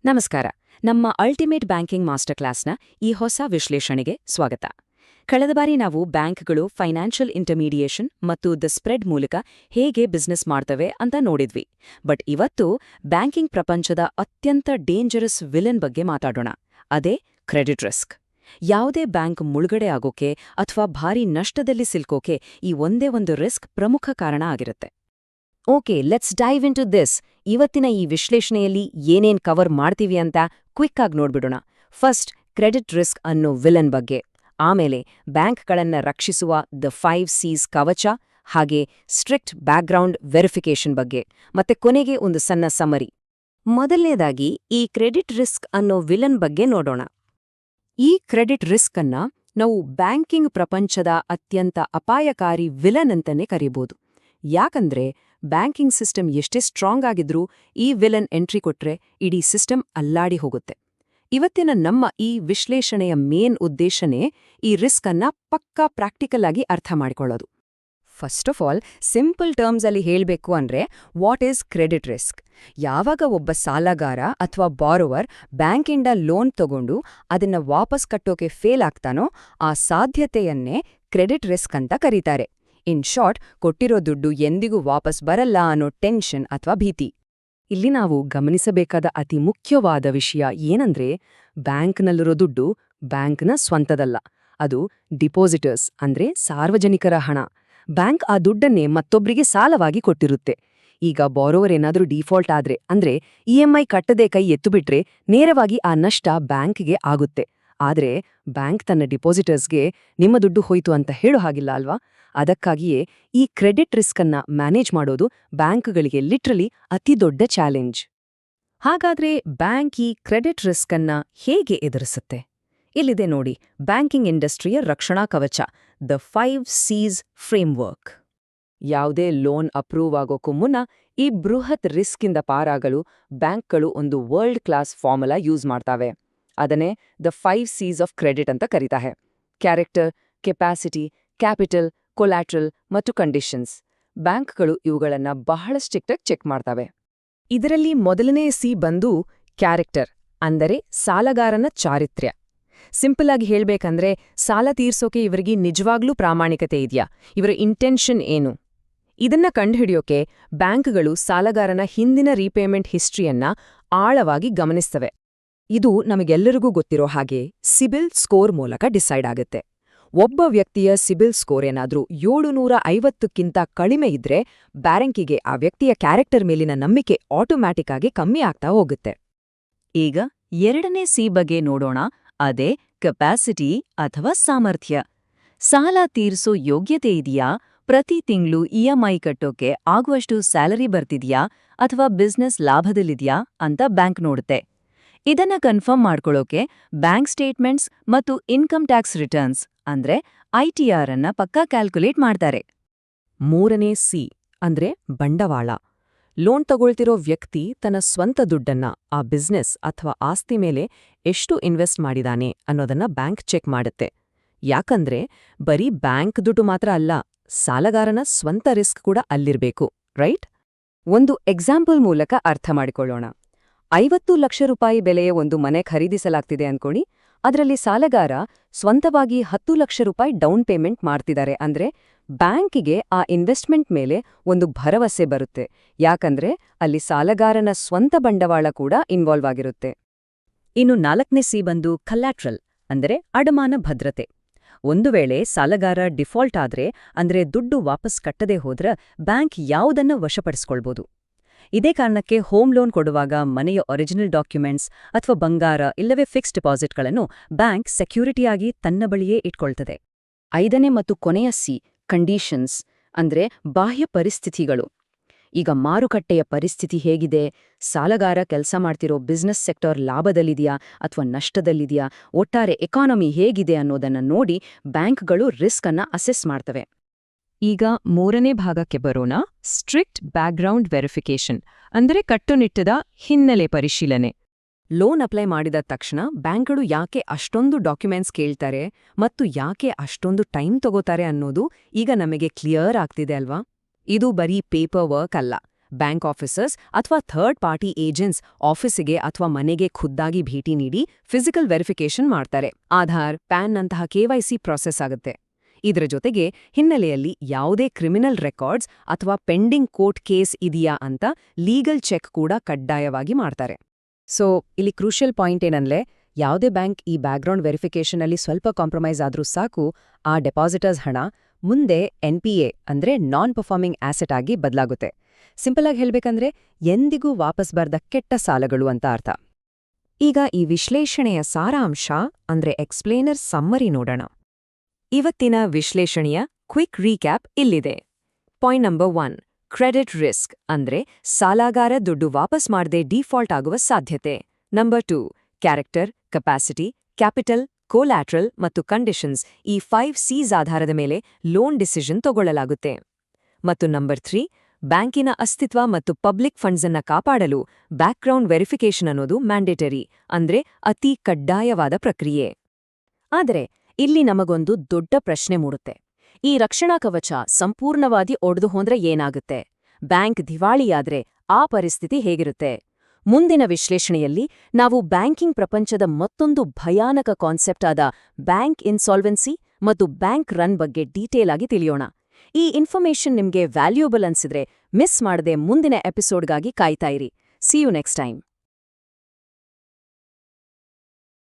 ನಮಸ್ಕಾರ. ನಮ್ಮ ultimate banking master ಕ್ಲಾಸ್ನ ಈ ಹೊಸ ವಿಶ್ಲೇಷಣೆಗೆ ಸ್ವಾಗತ. ಕಳೆದ ಬಾರಿ ನಾವು ಬ್ಯಾಂಕ್ಗಳು ಫೈನಾನ್ಷಿಯಲ್ ಇಂಟರ್ಮೀಡಿಯೇಷನ್ ಮತ್ತು ದ ಸ್ಪ್ರೆಡ್ ಮೂಲಕ ಹೇಗೆ ಬಿಸ್ನೆಸ್ ಮಾಡ್ತವೆ ಅಂತ ನೋಡಿದ್ವಿ. ಬಟ್ ಇವತ್ತು ಬ್ಯಾಂಕಿಂಗ್ ಪ್ರಪಂಚದ ಅತ್ಯಂತ ಡೇಂಜರಸ್ ವಿಲನ್ ಬಗ್ಗೆ ಮಾತಾಡೋಣ. ಅದೇ ಕ್ರೆಡಿಟ್ ರಿಸ್ಕ್. ಯಾವುದೇ ಬ್ಯಾಂಕ್ ಮುಳುಗಡೆ ಆಗೋಕೆ ಅಥವಾ ಭಾರೀ ನಷ್ಟದಲ್ಲಿ ಸಿಲ್ಕೋಕೆ ಈ ಒಂದೇ ಒಂದು ರಿಸ್ಕ್ ಪ್ರಮುಖ ಕಾರಣ ಆಗಿರುತ್ತೆ. Okay, let's dive into this. ಇವತ್ತಿನ ಈ ವಿಶ್ಲೇಷಣೆಯಲ್ಲಿ ಏನೇನ್ ಕವರ್ ಮಾಡ್ತೀವಿ ಅಂತ ಕ್ವಿಕ್ ಆಗಿ ನೋಡ್ಬಿಡೋಣ. ಫಸ್ಟ್, ಕ್ರೆಡಿಟ್ ರಿಸ್ಕ್ ಅನ್ನೋ ವಿಲನ್ ಬಗ್ಗೆ. ಆಮೇಲೆ ಬ್ಯಾಂಕ್ಗಳನ್ನ ರಕ್ಷಿಸುವ ದ 5 C's ಕವಚ, ಹಾಗೆ ಸ್ಟ್ರಿಕ್ಟ್ ಬ್ಯಾಕ್ಗ್ರೌಂಡ್ ವೆರಿಫಿಕೇಷನ್ ಬಗ್ಗೆ. ಮತ್ತೆ ಕೊನೆಗೆ ಒಂದು ಸಣ್ಣ ಸಮರಿ. ಮೊದಲನೇದಾಗಿ ಈ ಕ್ರೆಡಿಟ್ ರಿಸ್ಕ್ ಅನ್ನೋ ವಿಲನ್ ಬಗ್ಗೆ ನೋಡೋಣ. ಈ ಕ್ರೆಡಿಟ್ ರಿಸ್ಕ್ ಅನ್ನ ನಾವು ಬ್ಯಾಂಕಿಂಗ್ ಪ್ರಪಂಚದ ಅತ್ಯಂತ ಅಪಾಯಕಾರಿ ವಿಲನ್ ಅಂತಾನೆ ಕರೀಬೋದು. ಯಾಕಂದ್ರೆ ಬ್ಯಾಂಕಿಂಗ್ ಸಿಸ್ಟಮ್ ಎಷ್ಟೇ ಸ್ಟ್ರಾಂಗ್ ಆಗಿದ್ರೂ ಈ ವಿಲನ್ ಎಂಟ್ರಿ ಕೊಟ್ರೆ ಇಡೀ ಸಿಸ್ಟಮ್ ಅಲ್ಲಾಡಿ ಹೋಗುತ್ತೆ. ಇವತ್ತಿನ ನಮ್ಮ ಈ ವಿಶ್ಲೇಷಣೆಯ ಮೇನ್ ಉದ್ದೇಶನೇ ಈ ರಿಸ್ಕ್ ಅನ್ನ ಪಕ್ಕಾ ಪ್ರಾಕ್ಟಿಕಲ್ ಆಗಿ ಅರ್ಥ ಮಾಡಿಕೊಳ್ಳೋದು. First of all, simple terms ಅಲ್ಲಿ ಹೇಳಬೇಕು ಅಂದ್ರೆ, ವಾಟ್ ಈಸ್ ಕ್ರೆಡಿಟ್ ರಿಸ್ಕ್? ಯಾವಾಗ ಒಬ್ಬ ಸಾಲಗಾರ ಅಥವಾ ಬಾರೋವರ್ ಬ್ಯಾಂಕಿಂದ ಲೋನ್ ತಗೊಂಡು ಅದನ್ನ ವಾಪಸ್ ಕಟ್ಟೋಕೆ ಫೇಲ್ ಆಗ್ತಾನೋ ಆ ಸಾಧ್ಯತೆಯನ್ನೇ ಕ್ರೆಡಿಟ್ ರಿಸ್ಕ್ ಅಂತ ಕರೀತಾರೆ. ಇನ್ ಶಾರ್ಟ್, ಕೊಟ್ಟಿರೋ ದುಡ್ಡು ಎಂದಿಗೂ ವಾಪಸ್ ಬರಲ್ಲ ಅನ್ನೋ ಟೆನ್ಷನ್ ಅಥವಾ ಭೀತಿ. ಇಲ್ಲಿ ನಾವು ಗಮನಿಸಬೇಕಾದ ಅತಿ ಮುಖ್ಯವಾದ ವಿಷಯ ಏನಂದ್ರೆ, ಬ್ಯಾಂಕ್ನಲ್ಲಿರೋ ದುಡ್ಡು ಬ್ಯಾಂಕ್ನ ಸ್ವಂತದಲ್ಲ. ಅದು ಡಿಪಾಸಿಟರ್ಸ್ ಅಂದ್ರೆ ಸಾರ್ವಜನಿಕರ ಹಣ. ಬ್ಯಾಂಕ್ ಆ ದುಡ್ಡನ್ನೇ ಮತ್ತೊಬ್ರಿಗೆ ಸಾಲವಾಗಿ ಕೊಟ್ಟಿರುತ್ತೆ. ಈಗ ಬಾರೋವರ್ ಏನಾದ್ರೂ ಡಿಫಾಲ್ಟ್ ಆದ್ರೆ, ಅಂದ್ರೆ EMI ಕಟ್ಟದೆ ಕೈ ಎತ್ತುಬಿಟ್ರೆ ನೇರವಾಗಿ ಆ ನಷ್ಟ ಬ್ಯಾಂಕ್ಗೆ ಆಗುತ್ತೆ. ಆದ್ರೆ ಬ್ಯಾಂಕ್ ತನ್ನ ಡಿಪಾಸಿಟರ್ಸ್ಗೆ ನಿಮ್ಮ ದುಡ್ಡು ಹೋಯ್ತು ಅಂತ ಹೇಳೋ ಹಾಗಿಲ್ಲ ಅಲ್ವಾ? ಅದಕ್ಕಾಗಿಯೇ ಈ ಕ್ರೆಡಿಟ್ ರಿಸ್ಕ್ ಅನ್ನ ಮ್ಯಾನೇಜ್ ಮಾಡೋದು ಬ್ಯಾಂಕ್ಗಳಿಗೆ ಲಿಟ್ರಲಿ ಅತಿ ದೊಡ್ಡ ಚಾಲೆಂಜ್. ಹಾಗಾದ್ರೆ ಬ್ಯಾಂಕ್ ಈ ಕ್ರೆಡಿಟ್ ರಿಸ್ಕ್ ಅನ್ನ ಹೇಗೆ ಎದುರಿಸುತ್ತೆ? ಇಲ್ಲಿದೆ ನೋಡಿ, ಬ್ಯಾಂಕಿಂಗ್ ಇಂಡಸ್ಟ್ರಿಯ ರಕ್ಷಣಾ ಕವಚ, ದ 5 C's ಫ್ರೇಮ್ವರ್ಕ್. ಯಾವುದೇ ಲೋನ್ ಅಪ್ರೂವ್ ಆಗೋಕ್ಕೂ ಮುನ್ನ ಈ ಬೃಹತ್ ರಿಸ್ಕಿಂದ ಪಾರಾಗಲು ಬ್ಯಾಂಕ್ಗಳು ಒಂದು ವರ್ಲ್ಡ್ ಕ್ಲಾಸ್ ಫಾರ್ಮುಲಾ ಯೂಸ್ ಮಾಡ್ತಾವೆ. ಅದನ್ನೇ ದ 5 C's ಆಫ್ ಕ್ರೆಡಿಟ್ ಅಂತ ಕರೀತಾರೆ. ಕ್ಯಾರೆಕ್ಟರ್, ಕೆಪಾಸಿಟಿ, ಕ್ಯಾಪಿಟಲ್, ಕೊಲ್ಯಾಟ್ರಲ್ ಮತ್ತು ಕಂಡೀಷನ್ಸ್. ಬ್ಯಾಂಕ್ಗಳು ಇವುಗಳನ್ನ ಬಹಳ ಸ್ಟ್ರಿಕ್ಟಾಗಿ ಚೆಕ್ ಮಾಡ್ತವೆ. ಇದರಲ್ಲಿ ಮೊದಲನೇ ಸಿ ಬಂದು ಕ್ಯಾರೆಕ್ಟರ್, ಅಂದರೆ ಸಾಲಗಾರನ ಚಾರಿತ್ರ್ಯ. ಸಿಂಪಲ್ ಆಗಿ ಹೇಳ್ಬೇಕಂದ್ರೆ, ಸಾಲ ತೀರ್ಸೋಕೆ ಇವರಿಗೆ ನಿಜವಾಗ್ಲೂ ಪ್ರಾಮಾಣಿಕತೆ ಇದೆಯಾ, ಇವರ ಇಂಟೆನ್ಷನ್ ಏನು? ಇದನ್ನ ಕಂಡುಹಿಡಿಯೋಕೆ ಬ್ಯಾಂಕ್ಗಳು ಸಾಲಗಾರನ ಹಿಂದಿನ ರೀಪೇಮೆಂಟ್ ಹಿಸ್ಟ್ರಿಯನ್ನ ಆಳವಾಗಿ ಗಮನಿಸ್ತವೆ. ಇದು ನಮಗೆಲ್ಲರಿಗೂ ಗೊತ್ತಿರೋ ಹಾಗೆ ಸಿಬಿಲ್ ಸ್ಕೋರ್ ಮೂಲಕ ಡಿಸೈಡ್ ಆಗುತ್ತೆ. ಒಬ್ಬ ವ್ಯಕ್ತಿಯ ಸಿಬಿಲ್ ಸ್ಕೋರ್ ಏನಾದ್ರೂ 750ಕ್ಕಿಂತ ಕಡಿಮೆ ಇದ್ರೆ ಬ್ಯಾಂಕಿಗೆ ಆ ವ್ಯಕ್ತಿಯ ಕ್ಯಾರೆಕ್ಟರ್ ಮೇಲಿನ ನಂಬಿಕೆ ಆಟೋಮ್ಯಾಟಿಕ್ ಆಗಿ ಕಮ್ಮಿ ಆಗ್ತಾ ಹೋಗುತ್ತೆ. ಈಗ ಎರಡನೇ ಸಿ ಬಗ್ಗೆ ನೋಡೋಣ. ಅದೇ ಕೆಪಾಸಿಟಿ ಅಥವಾ ಸಾಮರ್ಥ್ಯ. ಸಾಲ ತೀರ್ಸೋ ಯೋಗ್ಯತೆ ಇದೆಯಾ? ಪ್ರತಿ ತಿಂಗಳು EMI ಕಟ್ಟೋಕೆ ಆಗುವಷ್ಟು ಸ್ಯಾಲರಿ ಬರ್ತಿದ್ಯಾ ಅಥವಾ ಬಿಸ್ನೆಸ್ ಲಾಭದಲ್ಲಿದ್ಯಾ ಅಂತ ಬ್ಯಾಂಕ್ ನೋಡುತ್ತೆ. ಇದನ್ನ ಕನ್ಫರ್ಮ್ ಮಾಡ್ಕೊಳ್ಳೋಕೆ ಬ್ಯಾಂಕ್ ಸ್ಟೇಟ್ಮೆಂಟ್ಸ್ ಮತ್ತು ಇನ್ಕಮ್ ಟ್ಯಾಕ್ಸ್ ರಿಟರ್ನ್ಸ್ ಅಂದ್ರೆ ITR ಅನ್ನ ಪಕ್ಕಾ ಕ್ಯಾಲ್ಕುಲೇಟ್ ಮಾಡ್ತಾರೆ. ಮೂರನೇ ಸಿ ಅಂದ್ರೆ ಬಂಡವಾಳ. ಲೋನ್ ತಗೊಳ್ತಿರೋ ವ್ಯಕ್ತಿ ತನ್ನ ಸ್ವಂತ ದುಡ್ಡನ್ನ ಆ ಬಿಸ್ನೆಸ್ ಅಥವಾ ಆಸ್ತಿ ಮೇಲೆ ಎಷ್ಟು ಇನ್ವೆಸ್ಟ್ ಮಾಡಿದಾನೆ ಅನ್ನೋದನ್ನ ಬ್ಯಾಂಕ್ ಚೆಕ್ ಮಾಡುತ್ತೆ. ಯಾಕಂದ್ರೆ ಬರೀ ಬ್ಯಾಂಕ್ ದುಡ್ಡು ಮಾತ್ರ ಅಲ್ಲ, ಸಾಲಗಾರನ ಸ್ವಂತ ರಿಸ್ಕ್ ಕೂಡ ಅಲ್ಲಿರ್ಬೇಕು, ರೈಟ್? ಒಂದು ಎಕ್ಸಾಂಪಲ್ ಮೂಲಕ ಅರ್ಥ ಮಾಡಿಕೊಳ್ಳೋಣ. 50 ಲಕ್ಷ ರೂಪಾಯಿ ಬೆಲೆಯ ಒಂದು ಮನೆ ಖರೀದಿಸಲಾಗ್ತಿದೆ ಅನ್ಕೊಳ್ಳಿ. ಅದರಲ್ಲಿ ಸಾಲಗಾರ ಸ್ವಂತವಾಗಿ 10 ಲಕ್ಷ ರೂಪಾಯಿ ಡೌನ್ ಪೇಮೆಂಟ್ ಮಾಡ್ತಿದ್ದಾರೆ. ಅಂದ್ರೆ ಬ್ಯಾಂಕಿಗೆ ಆ ಇನ್ವೆಸ್ಟ್ಮೆಂಟ್ ಮೇಲೆ ಒಂದು ಭರವಸೆ ಬರುತ್ತೆ. ಯಾಕಂದ್ರೆ ಅಲ್ಲಿ ಸಾಲಗಾರನ ಸ್ವಂತ ಬಂಡವಾಳ ಕೂಡ ಇನ್ವಾಲ್ವ್ ಆಗಿರುತ್ತೆ. ಇನ್ನು 4ನೇ ಸಿ ಬಂದು ಕಲ್ಯಾಟ್ರಲ್, ಅಂದರೆ ಅಡಮಾನ ಭದ್ರತೆ. ಒಂದು ವೇಳೆ ಸಾಲಗಾರ ಡಿಫಾಲ್ಟ್ ಆದ್ರೆ, ಅಂದ್ರೆ ದುಡ್ಡು ವಾಪಸ್ ಕಟ್ಟದೆ ಹೋದ್ರ ಬ್ಯಾಂಕ್ ಯಾವುದನ್ನ ವಶಪಡಿಸ್ಕೊಳ್ಬೋದು. ಇದೇ ಕಾರಣಕ್ಕೆ ಹೋಮ್ ಲೋನ್ ಕೊಡುವಾಗ ಮನೆಯ ಒರಿಜಿನಲ್ ಡಾಕ್ಯುಮೆಂಟ್ಸ್ ಅಥವಾ ಬಂಗಾರ ಇಲ್ಲವೇ ಫಿಕ್ಸ್ ಡಿಪಾಸಿಟ್ಗಳನ್ನು ಬ್ಯಾಂಕ್ ಸೆಕ್ಯೂರಿಟಿಯಾಗಿ ತನ್ನ ಬಳಿಯೇ ಇಟ್ಕೊಳ್ತದೆ. 5ನೇ ಮತ್ತು ಕೊನೆಯ ಸಿ ಕಂಡೀಷನ್ಸ್, ಅಂದ್ರೆ ಬಾಹ್ಯ ಪರಿಸ್ಥಿತಿಗಳು. ಈಗ ಮಾರುಕಟ್ಟೆಯ ಪರಿಸ್ಥಿತಿ ಹೇಗಿದೆ, ಸಾಲಗಾರ ಕೆಲಸ ಮಾಡ್ತಿರೋ ಬಿಸ್ನೆಸ್ ಸೆಕ್ಟರ್ ಲಾಭದಲ್ಲಿದೆಯಾ ಅಥವಾ ನಷ್ಟದಲ್ಲಿದೆಯಾ, ಒಟ್ಟಾರೆ ಎಕಾನಮಿ ಹೇಗಿದೆ ಅನ್ನೋದನ್ನ ನೋಡಿ ಬ್ಯಾಂಕ್ಗಳು ರಿಸ್ಕ್ ಅನ್ನ ಅಸೆಸ್ ಮಾಡ್ತವೆ. ಈಗ 3ನೇ ಭಾಗಕ್ಕೆ ಬರೋಣ, ಸ್ಟ್ರಿಕ್ಟ್ ಬ್ಯಾಕ್ಗ್ರೌಂಡ್ ವೆರಿಫಿಕೇಷನ್, ಅಂದರೆ ಕಟ್ಟುನಿಟ್ಟದ ಹಿನ್ನೆಲೆ ಪರಿಶೀಲನೆ. ಲೋನ್ ಅಪ್ಲೈ ಮಾಡಿದ ತಕ್ಷಣ ಬ್ಯಾಂಕ್ಗಳು ಯಾಕೆ ಅಷ್ಟೊಂದು ಡಾಕ್ಯುಮೆಂಟ್ಸ್ ಕೇಳ್ತಾರೆ ಮತ್ತು ಯಾಕೆ ಅಷ್ಟೊಂದು ಟೈಮ್ ತಗೋತಾರೆ ಅನ್ನೋದು ಈಗ ನಮಗೆ ಕ್ಲಿಯರ್ ಆಗ್ತಿದೆ ಅಲ್ವಾ? ಇದು ಬರೀ ಪೇಪರ್ ವರ್ಕ್ ಅಲ್ಲ, ಬ್ಯಾಂಕ್ ಆಫೀಸರ್ಸ್ ಅಥವಾ ಥರ್ಡ್ ಪಾರ್ಟಿ ಏಜೆಂಟ್ಸ್ ಆಫೀಸಿಗೆ ಅಥವಾ ಮನೆಗೆ ಖುದ್ದಾಗಿ ಭೇಟಿ ನೀಡಿ ಫಿಸಿಕಲ್ ವೆರಿಫಿಕೇಷನ್ ಮಾಡ್ತಾರೆ. ಆಧಾರ್, ಪ್ಯಾನ್ನಂತಹ ಕೆವೈಸಿ ಪ್ರಾಸೆಸ್ ಆಗುತ್ತೆ. ಇದರ ಜೊತೆಗೆ ಹಿನ್ನೆಲೆಯಲ್ಲಿ ಯಾವುದೇ ಕ್ರಿಮಿನಲ್ ರೆಕಾರ್ಡ್ಸ್ ಅಥವಾ ಪೆಂಡಿಂಗ್ ಕೋರ್ಟ್ ಕೇಸ್ ಇದೆಯಾ ಅಂತ ಲೀಗಲ್ ಚೆಕ್ ಕೂಡ ಕಡ್ಡಾಯವಾಗಿ ಮಾಡ್ತಾರೆ. ಸೊ ಇಲ್ಲಿ ಕ್ರೂಷಿಯಲ್ ಪಾಯಿಂಟ್ ಏನಂದ್ರೆ, ಯಾವುದೇ ಬ್ಯಾಂಕ್ ಈ ಬ್ಯಾಕ್ಗ್ರೌಂಡ್ ವೆರಿಫಿಕೇಷನ್ ಅಲ್ಲಿ ಸ್ವಲ್ಪ ಕಾಂಪ್ರಮೈಸ್ ಆದ್ರೂ ಸಾಕು, ಆ ಡೆಪಾಸಿಟರ್ಸ್ ಹಣ ಮುಂದೆ NPA ಅಂದ್ರೆ ನಾನ್ ಪರ್ಫಾರ್ಮಿಂಗ್ ಆಸೆಟ್ ಆಗಿ ಬದಲಾಗುತ್ತೆ. ಸಿಂಪಲ್ ಆಗಿ ಹೇಳ್ಬೇಕಂದ್ರೆ ಎಂದಿಗೂ ವಾಪಸ್ ಬರ್ದ ಕೆಟ್ಟ ಸಾಲಗಳು ಅಂತ ಅರ್ಥ. ಈಗ ಈ ವಿಶ್ಲೇಷಣೆಯ ಸಾರಾಂಶ ಅಂದ್ರೆ ಎಕ್ಸ್ಪ್ಲೇನರ್ ಸಮ್ಮರಿ ನೋಡೋಣ. ಇವತ್ತಿನ ವಿಶ್ಲೇಷಣೆಯ ಕ್ವಿಕ್ ರೀಕ್ಯಾಪ್ ಇಲ್ಲಿದೆ. ಪಾಯಿಂಟ್ ನಂಬರ್ 1, ಕ್ರೆಡಿಟ್ ರಿಸ್ಕ್ ಅಂದ್ರೆ ಸಾಲಗಾರ ದುಡ್ಡು ವಾಪಸ್ ಮಾಡದೆ ಡಿಫಾಲ್ಟ್ ಆಗುವ ಸಾಧ್ಯತೆ. ನಂಬರ್ 2, ಕ್ಯಾರೆಕ್ಟರ್, ಕೆಪಾಸಿಟಿ, ಕ್ಯಾಪಿಟಲ್, ಕೋಲ್ಯಾಟ್ರಲ್ ಮತ್ತು ಕಂಡೀಷನ್ಸ್, ಈ 5 C's ಆಧಾರದ ಮೇಲೆ ಲೋನ್ ಡಿಸಿಷನ್ ತಗೊಳ್ಳಲಾಗುತ್ತೆ. ಮತ್ತು ನಂಬರ್ 3, ಬ್ಯಾಂಕಿನ ಅಸ್ತಿತ್ವ ಮತ್ತು ಪಬ್ಲಿಕ್ ಫಂಡ್ಸನ್ನ ಕಾಪಾಡಲು ಬ್ಯಾಕ್ಗ್ರೌಂಡ್ ವೆರಿಫಿಕೇಷನ್ ಅನ್ನೋದು ಮ್ಯಾಂಡೇಟರಿ, ಅಂದ್ರೆ ಅತಿ ಕಡ್ಡಾಯವಾದ ಪ್ರಕ್ರಿಯೆ. ಆದರೆ ಇಲ್ಲಿ ನಮಗೊಂದು ದೊಡ್ಡ ಪ್ರಶ್ನೆ ಮೂಡುತ್ತೆ. ಈ ರಕ್ಷಣಾ ಕವಚ ಸಂಪೂರ್ಣವಾಗಿ ಒಡೆದು ಹೋದ್ರೆ ಏನಾಗುತ್ತೆ? ಬ್ಯಾಂಕ್ ದಿವಾಳಿಯಾದ್ರೆ ಆ ಪರಿಸ್ಥಿತಿ ಹೇಗಿರುತ್ತೆ? ಮುಂದಿನ ವಿಶ್ಲೇಷಣೆಯಲ್ಲಿ ನಾವು ಬ್ಯಾಂಕಿಂಗ್ ಪ್ರಪಂಚದ ಮತ್ತೊಂದು ಭಯಾನಕ ಕಾನ್ಸೆಪ್ಟ್ ಆದ ಬ್ಯಾಂಕ್ ಇನ್ಸಾಲ್ವೆನ್ಸಿ ಮತ್ತು ಬ್ಯಾಂಕ್ ರನ್ ಬಗ್ಗೆ ಡೀಟೇಲ್ ಆಗಿ ತಿಳಿಯೋಣ. ಈ ಇನ್ಫಾರ್ಮೇಷನ್ ನಿಮ್ಗೆ ವ್ಯಾಲ್ಯೂಬಲ್ ಅನ್ಸಿದ್ರೆ ಮಿಸ್ ಮಾಡದೆ ಮುಂದಿನ ಎಪಿಸೋಡ್ಗಾಗಿ ಕಾಯ್ತಾ ಇರಿ. See you next time.